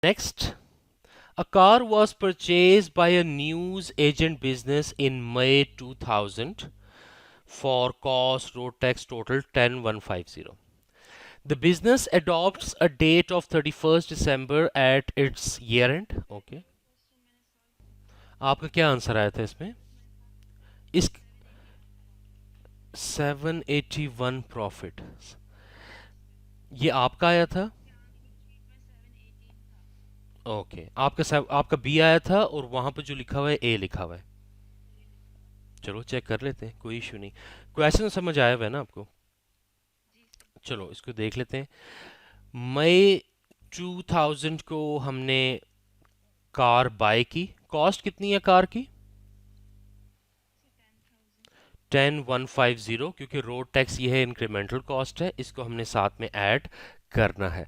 Next, a car was purchased by a news agent business in May 2000 for cost, road tax total 10150. The business adopts a date of 31st December at its year end. Okay. आपका क्या answer आया था इसमें? इस 781 profit, ये आपका आया था? ओके, आपका बी आया था और वहां पर जो लिखा हुआ है ए लिखा हुआ है। चलो चेक कर लेते हैं, कोई इशू नहीं। क्वेश्चन समझ आया हुआ है ना आपको? चलो इसको देख लेते हैं। मई 2000 को हमने कार बाय की। कॉस्ट कितनी है कार की? 10150, क्योंकि रोड टैक्स ये है, इंक्रीमेंटल कॉस्ट है, इसको हमने साथ में ऐड करना है।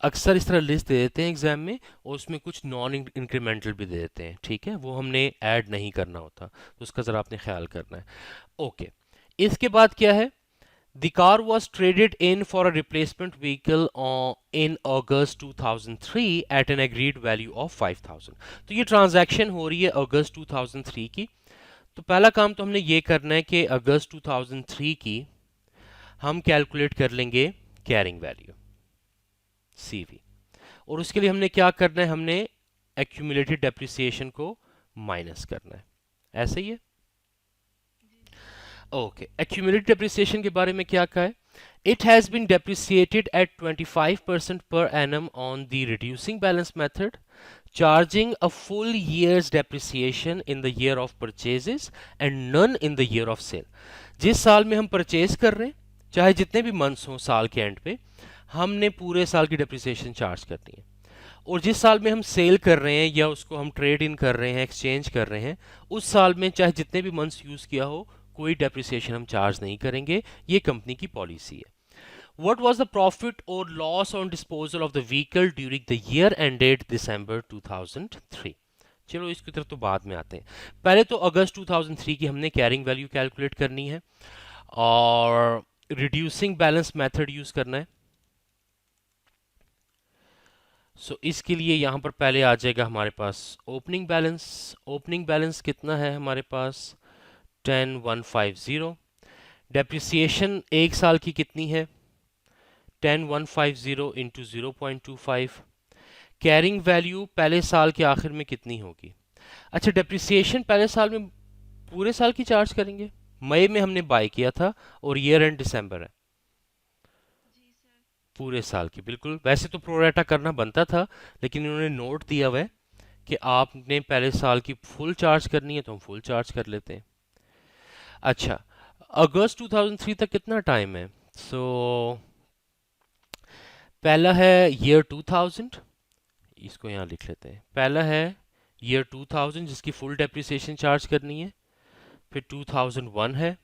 अक्सर इस तरह लिस्ट दे देते हैं एग्जाम में, और उसमें कुछ नॉन इंक्रीमेंटल भी दे देते हैं, ठीक है, वो हमने ऐड नहीं करना होता, तो उसका ज़रा आपने ख्याल करना है। ओके, इसके बाद क्या है? The car was traded in for a replacement vehicle in August 2003 at an agreed value of 5000। तो ये ट्रांजैक्शन हो रही है अगस्त 2003 की। तो पहला काम तो हमने ये करना है कि अगस्त 2003 की हम कैलकुलेट कर लेंगे कैरिंग वैल्यू, सीवी। और उसके लिए हमने क्या करना है? हमने एक्यूमुलेटेड डेप्रिसिएशन को माइनस करना है। ऐसे ही है। ओके, एक्यूमुलेटेड डेप्रिसिएशन के बारे में क्या कहा है? It has been depreciated at 25% per annum on the reducing balance method, charging a full years depreciation in the year of purchases and none in the year of sale. जिस साल में हम परचेज कर रहे हैं, चाहे जितने भी मंथ्स हों साल के एंड पे, हमने पूरे साल की डेप्रिसिएशन चार्ज करनी है। और जिस साल में हम सेल कर रहे हैं या उसको हम ट्रेड इन कर रहे हैं, एक्सचेंज कर रहे हैं, उस साल में चाहे जितने भी मंथ्स यूज़ किया हो, कोई डेप्रिसिएशन हम चार्ज नहीं करेंगे। ये कंपनी की पॉलिसी है। What was the profit or loss on disposal of the vehicle during the year ended December 2003? चलो इसकी तरफ तो बाद में आते हैं। पहले तो अगस्त 2003 की हमने कैरिंग वैल्यू कैलकुलेट करनी है और रिड्यूसिंग बैलेंस मेथड यूज करना है। इसके लिए यहाँ पर पहले आ जाएगा हमारे पास ओपनिंग बैलेंस। ओपनिंग बैलेंस कितना है हमारे पास? 10150। डेप्रिसिएशन एक साल की कितनी है? 10150 इंटू 0.25। कैरिंग वैल्यू पहले साल के आखिर में कितनी होगी? अच्छा, डेप्रिसिएशन पहले साल में पूरे साल की चार्ज करेंगे। मई में हमने बाय किया था और ईयर एंड दिसंबर है। पूरे साल की, बिल्कुल। वैसे तो प्रोरेटा करना बनता था, लेकिन इन्होंने नोट दिया हुआ है कि आपने पहले साल की फुल चार्ज करनी है, तो हम फुल चार्ज कर लेते हैं। अच्छा, अगस्त 2003 तक कितना टाइम है? पहला है ईयर 2000, इसको यहाँ लिख लेते हैं। पहला है ईयर 2000 जिसकी फुल डेप्रिसिएशन चार्ज करनी है। फिर 2001 है,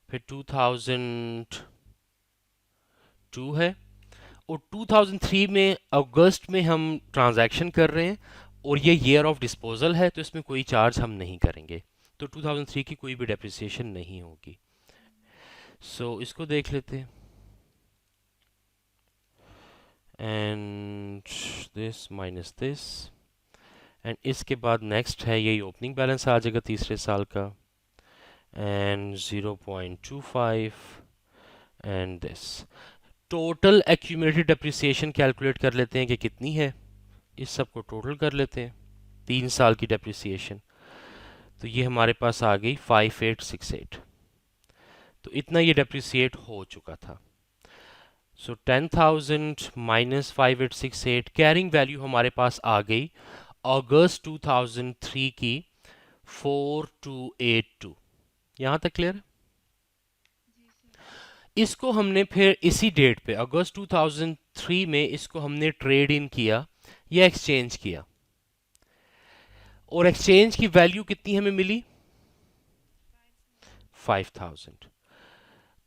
फिर 2002 है, और 2003 में अगस्त में हम ट्रांजैक्शन कर रहे हैं, और ये ईयर ऑफ डिस्पोजल है, तो इसमें कोई चार्ज हम नहीं करेंगे, तो 2003 की कोई भी डेप्रिसिएशन नहीं होगी। इसको देख लेते हैं। And this minus this, and इसके बाद नेक्स्ट है यही ओपनिंग बैलेंस आ जाएगा तीसरे साल का, and 0.25 and this. Total accumulated depreciation calculate कर लेते हैं कि कितनी है। इस सब को टोटल कर लेते हैं, 3 साल की डेप्रिसिएशन। तो ये हमारे पास आ गई 5868। तो इतना ये डेप्रिसिएट हो चुका था। 10,000 माइनस 5868, कैरिंग वैल्यू हमारे पास आ गई अगस्त 2003 की 4282। यहाँ तक क्लियर है? इसको हमने फिर इसी डेट पे अगस्त 2003 में इसको हमने ट्रेड इन किया या एक्सचेंज किया, और एक्सचेंज की वैल्यू कितनी हमें मिली? 5000।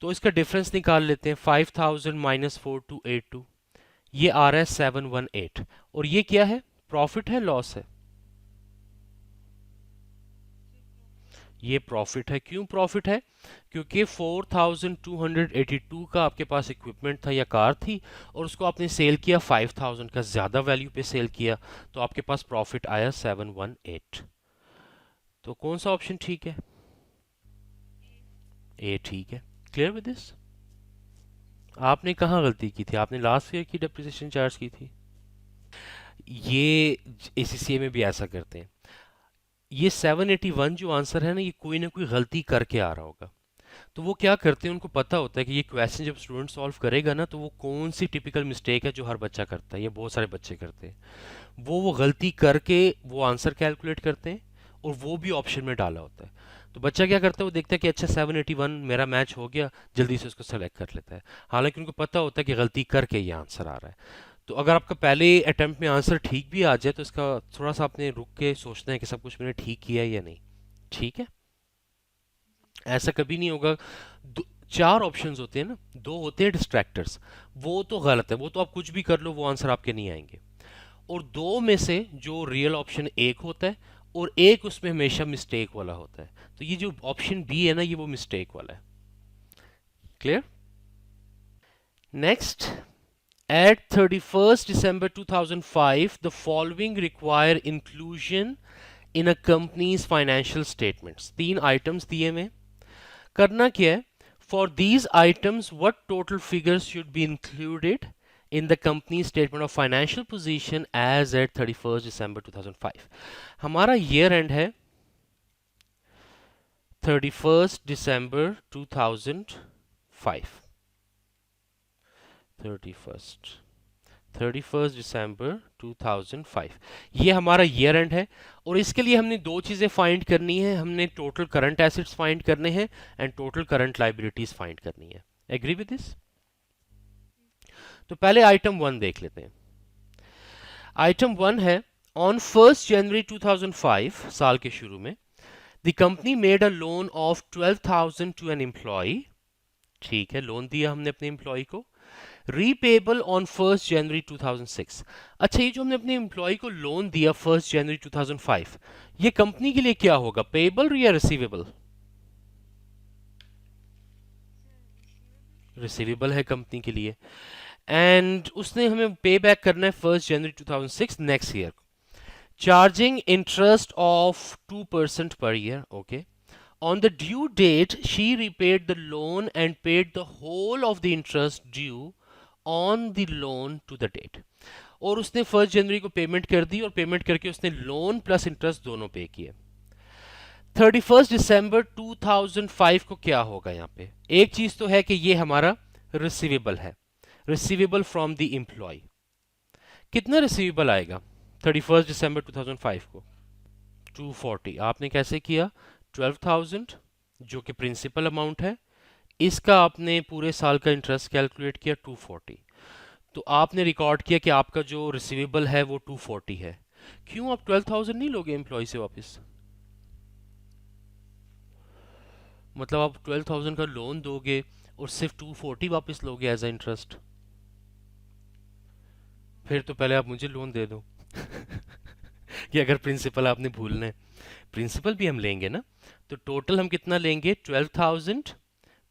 तो इसका डिफरेंस निकाल लेते हैं। 5000 माइनस 4282, ये आ रहा है 718। और ये क्या है? प्रॉफिट है, लॉस है? ये प्रॉफिट है। क्यों प्रॉफिट है? क्योंकि 4282 का आपके पास इक्विपमेंट था या कार थी, और उसको आपने सेल किया 5000 का ज़्यादा वैल्यू पे सेल किया, तो आपके पास प्रॉफिट आया 718। तो कौन सा ऑप्शन ठीक है? ए ठीक है। Clear with this? आपने कहाँ गलती की थी? आपने लास्ट ईयर की डेप्रिसिएशन चार्ज की थी। ये एसीसीए में भी ऐसा करते हैं। ये 781 जो आंसर है ना, ये कोई ना कोई गलती करके आ रहा होगा। तो वो क्या करते हैं, उनको पता होता है कि ये क्वेश्चन जब स्टूडेंट सॉल्व करेगा ना, तो वो कौन सी टिपिकल मिस्टेक है जो हर बच्चा करता है, ये बहुत सारे बच्चे करते हैं। वो गलती करके वो आंसर कैलकुलेट करते हैं, और वो भी ऑप्शन में डाला होता है। तो बच्चा क्या करता है, वो देखता है कि अच्छा 781 मेरा मैच हो गया, जल्दी से उसको सेलेक्ट कर लेता है। हालांकि उनको पता होता है कि गलती करके ये आंसर आ रहा है। तो अगर आपका पहले अटेम्प्ट में आंसर ठीक भी आ जाए, तो इसका थोड़ा सा आपने रुक के सोचना है कि सब कुछ मैंने ठीक किया है या नहीं। ठीक है? ऐसा कभी नहीं होगा। चार ऑप्शंस होते हैं ना, दो होते हैं डिस्ट्रैक्टर्स, वो तो गलत है, वो तो आप कुछ भी कर लो वो आंसर आपके नहीं आएंगे। और दो में से जो रियल ऑप्शन एक होता है, और एक उसमें हमेशा मिस्टेक वाला होता है। तो ये जो ऑप्शन बी है ना, ये वो मिस्टेक वाला है। Clear? Next, at 31st December 2005 the following require inclusion in a company's financial statements। तीन आइटम्स दिए में, करना क्या है? For these items, what total figures should be included in the company's statement of financial position as at 31st December 2005? हमारा year end है 31st December 2005। 31st 31st December 2005 ये हमारा ईयर एंड है। और इसके लिए हमने दो चीज़ें फाइंड करनी है, हमने टोटल करंट एसेट्स फाइंड करने हैं and total current liabilities find करनी है। Agree with this? तो पहले आइटम वन देख लेते हैं। आइटम वन है, ऑन 1 जनवरी 2005, साल के शुरू में, the company made a loan of 12,000 to an employee. ठीक है, लोन दिया हमने अपने एम्प्लॉय को, रीपेबल ऑन 1 जनवरी 2006। अच्छा, ये जो हमने अपने एम्प्लॉय को लोन दिया 1 जनवरी 2005, ये कंपनी के लिए क्या होगा, पेबल या रिसीवेबल? रिसीवेबल है कंपनी के लिए। एंड उसने हमें पे बैक करना है 1 जनवरी 2006, next year. Charging interest of 2% per year. Okay. On the due date, she repaid the loan and paid the whole of the interest due on the loan to the date। और उसने 1 जनवरी को payment कर दी, और payment करके उसने loan plus interest दोनों पे किए। 31 दिसंबर 2005 को क्या होगा? यहाँ पे एक चीज तो है कि ये हमारा रिसीवेबल है, रिसीवेबल फ्रॉम द एम्प्लॉय। कितना रिसीवेबल आएगा 31 दिसंबर 2005 को? 240। आपने कैसे किया? 12,000 जो कि प्रिंसिपल अमाउंट है, इसका आपने पूरे साल का इंटरेस्ट कैलकुलेट किया 240। तो आपने रिकॉर्ड किया कि आपका जो रिसीवेबल है वो 240 है। क्यों आप 12,000 नहीं लोगे एम्प्लॉय से वापस? मतलब आप 12,000 का लोन दोगे और सिर्फ 240 वापस लोगे एज अ इंटरेस्ट? फिर तो पहले आप मुझे लोन दे दो कि अगर प्रिंसिपल आपने भूलना है। प्रिंसिपल भी हम लेंगे ना, तो टोटल हम कितना लेंगे? 12,000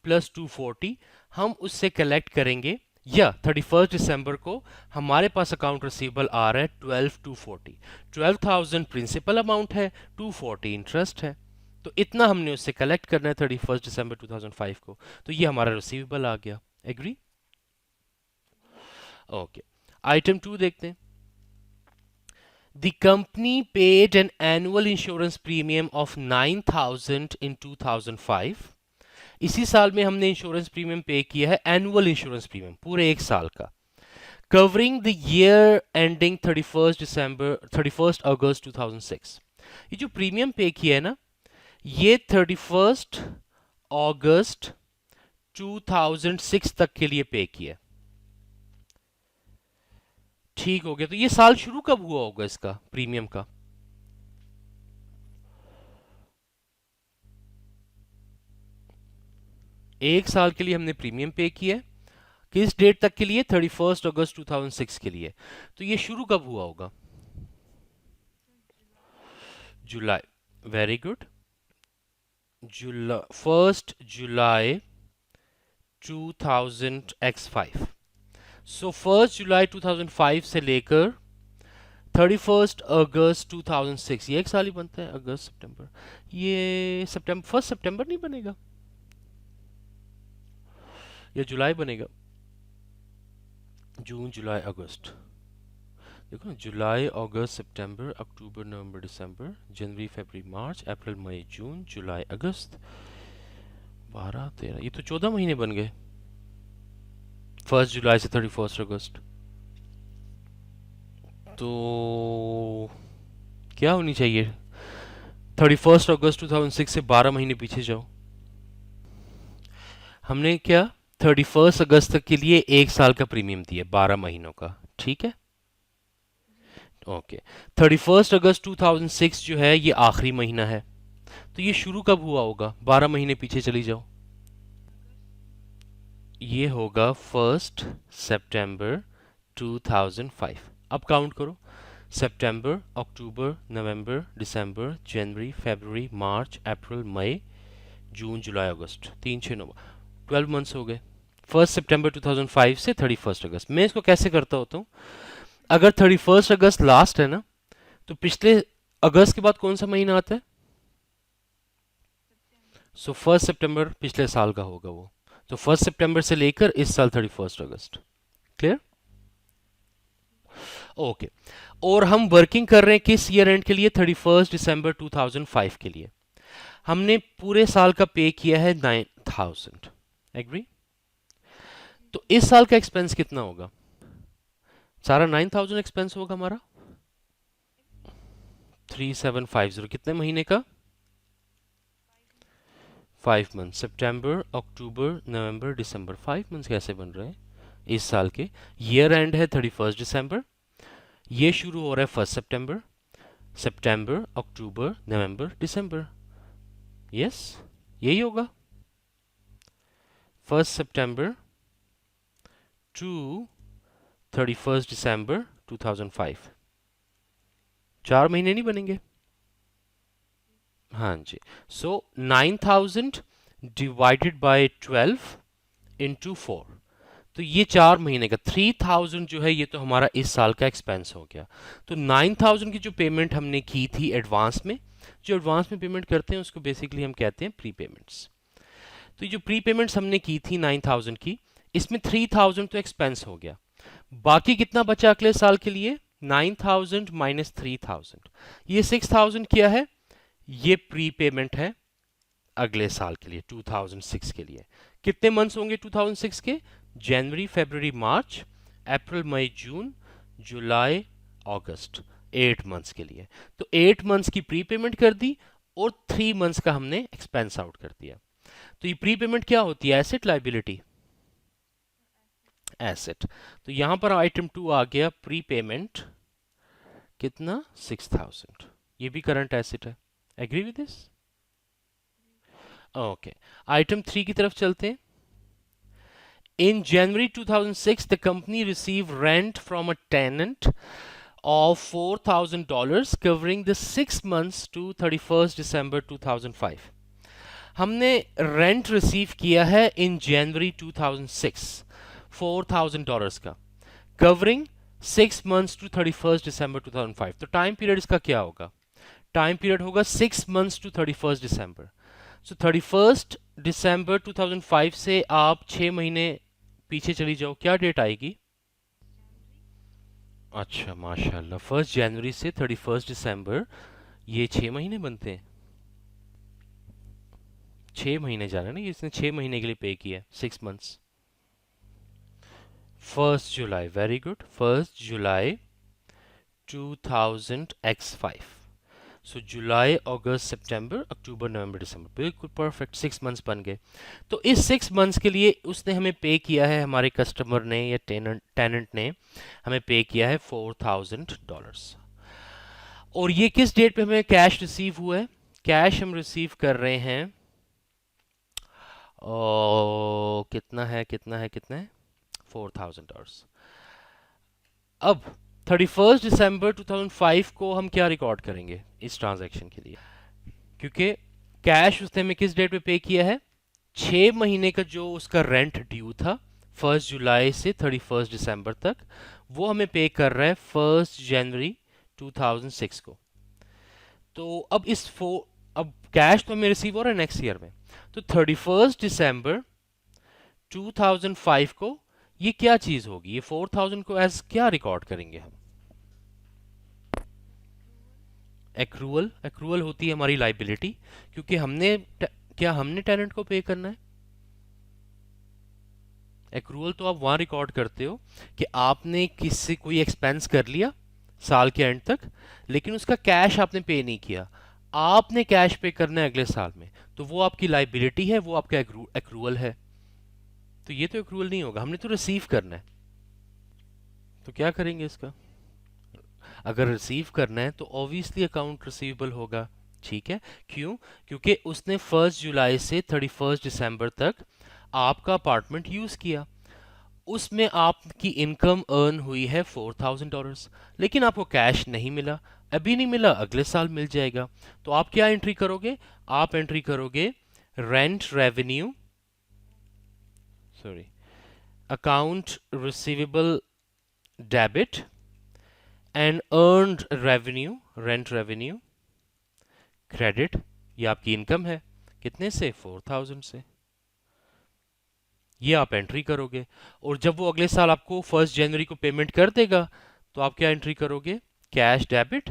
प्लस 240 हम उससे कलेक्ट करेंगे। या 31 दिसंबर को हमारे पास अकाउंट रिसीवेबल आ रहा है 12,240। 12,000 प्रिंसिपल अमाउंट है, 240 इंटरेस्ट है, तो इतना हमने उससे कलेक्ट करना है 31 दिसंबर 2005 को। तो ये हमारा रिसीवेबल आ गया। एग्री? ओके, आइटम टू देखते हैं। The company paid an annual insurance premium of 9,000 in 2005। इसी साल में हमने इंश्योरेंस प्रीमियम पे किया है, एनुअल इंश्योरेंस प्रीमियम पूरे एक साल का, कवरिंग द ईयर एंडिंग 31 अगस्त 2006। ये जो प्रीमियम पे किया है ना, ये 31 अगस्त 2006 तक के लिए पे किया है। ठीक हो गया। तो ये साल शुरू कब हुआ होगा इसका प्रीमियम का? एक साल के लिए हमने प्रीमियम पे किया है, किस डेट तक के लिए? 31 अगस्त 2006 के लिए। तो ये शुरू कब हुआ होगा? जुलाई। Very good. 1 जुलाई 2000x5। सो 1 जुलाई 2005 से लेकर 31 अगस्त 2006, ये एक साल ही बनता है, अगस्त सितंबर। ये सितंबर 1 सितंबर नहीं बनेगा, या जुलाई बनेगा? जून जुलाई अगस्त, देखो ना, जुलाई अगस्त सितंबर अक्टूबर नवंबर दिसंबर जनवरी फरवरी मार्च अप्रैल मई जून जुलाई अगस्त, 12 13, ये तो 14 महीने बन गए, 1 जुलाई से 31 अगस्त। तो क्या होनी चाहिए? 31 अगस्त 2006 से 12 महीने पीछे जाओ। हमने क्या 31 अगस्त तक के लिए 1 साल का प्रीमियम दिया, 12 महीनों का, ठीक है। ओके, 31 अगस्त 2006 जो है ये आखिरी महीना है, तो ये शुरू कब हुआ होगा? 12 महीने पीछे चली जाओ, ये होगा 1 सितंबर 2005। अब काउंट करो, सितंबर अक्टूबर नवंबर दिसंबर जनवरी फरवरी मार्च अप्रैल मई जून जुलाई अगस्त, 3 6 9, 12 मंथ्स हो गए। 1 सितंबर 2005 से 31 अगस्त। मैं इसको कैसे करता होता हूँ, अगर 31 अगस्त लास्ट है ना, तो पिछले अगस्त के बाद कौन सा महीना आता है? सो 1 सितंबर पिछले साल का होगा वो, तो 1 सितंबर से लेकर इस साल 31 अगस्त। क्लियर? ओके, और हम वर्किंग कर रहे हैं किस ईयर एंड के लिए? 31 दिसंबर 2005 के लिए। हमने पूरे साल का पे किया है 9000, एग्री? तो इस साल का एक्सपेंस कितना होगा? सारा 9000 एक्सपेंस होगा हमारा। 3750 कितने महीने का? 5 मंथ, सितंबर अक्टूबर नवंबर दिसंबर, 5 मंथ कैसे बन रहे हैं इस साल के? ईयर एंड है 31 दिसंबर, ये शुरू हो रहा है 1 सितंबर, सितंबर अक्टूबर नवंबर दिसंबर, यस यही होगा। 1 सितंबर टू 31 दिसंबर 2005, 4 महीने नहीं बनेंगे? हाँ जी। सो 9000 डिवाइडेड बाय 12 into 4, तो ये 4 महीने का 3000 जो है, ये तो हमारा इस साल का एक्सपेंस हो गया। तो 9000 की जो पेमेंट हमने की थी एडवांस में, जो एडवांस में पेमेंट करते हैं उसको बेसिकली हम कहते हैं प्री पेमेंट्स। तो ये जो प्री पेमेंट्स हमने की थी 9000 की, इसमें 3000 तो एक्सपेंस हो गया, बाकी कितना बचा अगले साल के लिए? 9000 माइनस 3000, ये 6000 क्या है? ये प्री पेमेंट है अगले साल के लिए, 2006 के लिए। कितने मंथ्स होंगे 2006 के? जनवरी फरवरी मार्च अप्रैल मई जून जुलाई अगस्त, 8 मंथ्स के लिए। तो 8 मंथ्स की प्री पेमेंट कर दी और 3 मंथ्स का हमने एक्सपेंस आउट कर दिया। तो ये प्री पेमेंट क्या होती है? Asset liability? एसेट। तो यहां पर आइटम 2 आ गया प्री पेमेंट, कितना? 6000, ये भी करंट एसेट है। Agree with this? Okay, item 3 की तरफ चलते हैं। In January 2006, the company received rent from a tenant of $4,000 covering the 6 months to 31st December 2005. हमने रेंट रिसीव किया है इन जनवरी 2006, $4,000 का, covering 6 months to 31st December 2005। तो टाइम पीरियड इसका क्या होगा? टाइम पीरियड होगा 6 months to 31st December। So 31st December 2005 से आप 6 महीने पीछे चली जाओ, क्या डेट आएगी? अच्छा माशाल्लाह, 1 जनवरी से 31 दिसंबर, ये 6 महीने बनते हैं। 6 महीने जा रहे हैं ना, इसने 6 महीने के लिए पे किया, 6 मंथ्स। 1 जुलाई, वेरी गुड, 1 जुलाई 2000x5। सो जुलाई अगस्त सितंबर अक्टूबर नवंबर दिसंबर, बिल्कुल परफेक्ट, 6 मंथ्स बन गए। तो इस 6 मंथ्स के लिए उसने हमें पे किया है, हमारे कस्टमर ने या टेनेंट ने हमें पे किया है $4,000। और ये किस डेट पे हमें कैश रिसीव हुआ है? कैश हम रिसीव कर रहे हैं, कितना है कितना है कितना है, $4,000। अब 31 दिसंबर 2005 को हम क्या रिकॉर्ड करेंगे इस ट्रांजैक्शन के लिए? क्योंकि कैश उसने हमें किस डेट पे पे किया है? 6 महीने का जो उसका रेंट ड्यू था 1 जुलाई से 31 दिसंबर तक, वो हमें पे कर रहा है 1 जनवरी 2006 को। तो अब अब कैश तो हमें रिसीव हो रहा है नेक्स्ट ईयर में, तो 31 दिसंबर 2005 को ये क्या चीज होगी? ये 4000 को एज क्या रिकॉर्ड करेंगे हम? एक्रूअल। एक्रूअल होती है हमारी लाइबिलिटी, क्योंकि क्या हमने टेनेंट को पे करना है? एक्रूअल तो आप वहां रिकॉर्ड करते हो कि आपने किसी कोई एक्सपेंस कर लिया साल के एंड तक, लेकिन उसका कैश आपने पे नहीं किया, आपने कैश पे करना है अगले साल में, तो वो आपकी लाइबिलिटी है, वो आपका एक्रूअल है। तो ये तो एक्रूअल नहीं होगा, हमने तो रिसीव करना है। तो क्या करेंगे इसका? अगर रिसीव करना है तो ऑब्वियसली अकाउंट रिसीवेबल होगा। ठीक है, क्यों? क्योंकि उसने 1 जुलाई से 31 दिसंबर तक आपका अपार्टमेंट यूज किया, उसमें आपकी इनकम अर्न हुई है $4000, लेकिन आपको कैश नहीं मिला, अभी नहीं मिला, अगले साल मिल जाएगा। तो आप क्या एंट्री करोगे? आप एंट्री करोगे rent revenue, sorry, account receivable debit and earned revenue, rent revenue credit. ये आपकी इनकम है, कितने से? 4000 से। ये आप एंट्री करोगे, और जब वो अगले साल आपको 1 जनवरी को पेमेंट कर देगा, तो आप क्या एंट्री करोगे? Cash debit,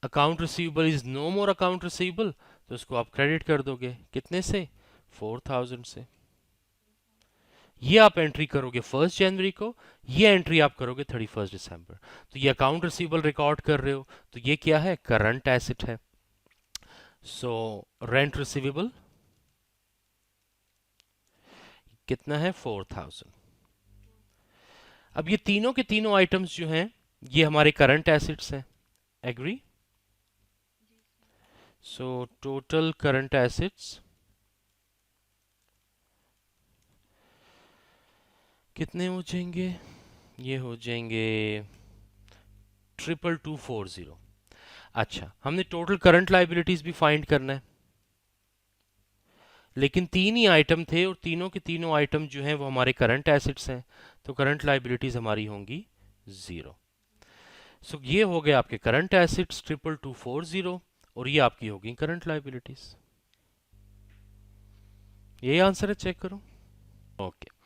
account receivable is no more account receivable, तो उसको आप क्रेडिट कर दोगे, कितने से? 4000 से। ये आप एंट्री करोगे 1 जनवरी को, ये एंट्री आप करोगे 31 दिसंबर। तो ये अकाउंट रिसीवेबल रिकॉर्ड कर रहे हो, तो ये क्या है? करंट एसेट है। सो रेंट रिसीवेबल कितना है? 4000। अब ये तीनों के तीनों आइटम्स जो हैं, ये हमारे करंट एसेट्स हैं। Agree? So total current assets कितने हो जाएंगे? ये हो जाएंगे 22240। अच्छा, हमने टोटल करंट लाइबिलिटीज भी फाइंड करना है, लेकिन तीन ही आइटम थे और तीनों के तीनों आइटम जो हैं वो हमारे करंट एसेट्स हैं, तो करंट लाइबिलिटीज हमारी होंगी 0। सो ये हो गए आपके करंट एसेट्स 22240, और ये आपकी होगी करंट लाइबिलिटीज। ये आंसर है, चेक करो। ओके।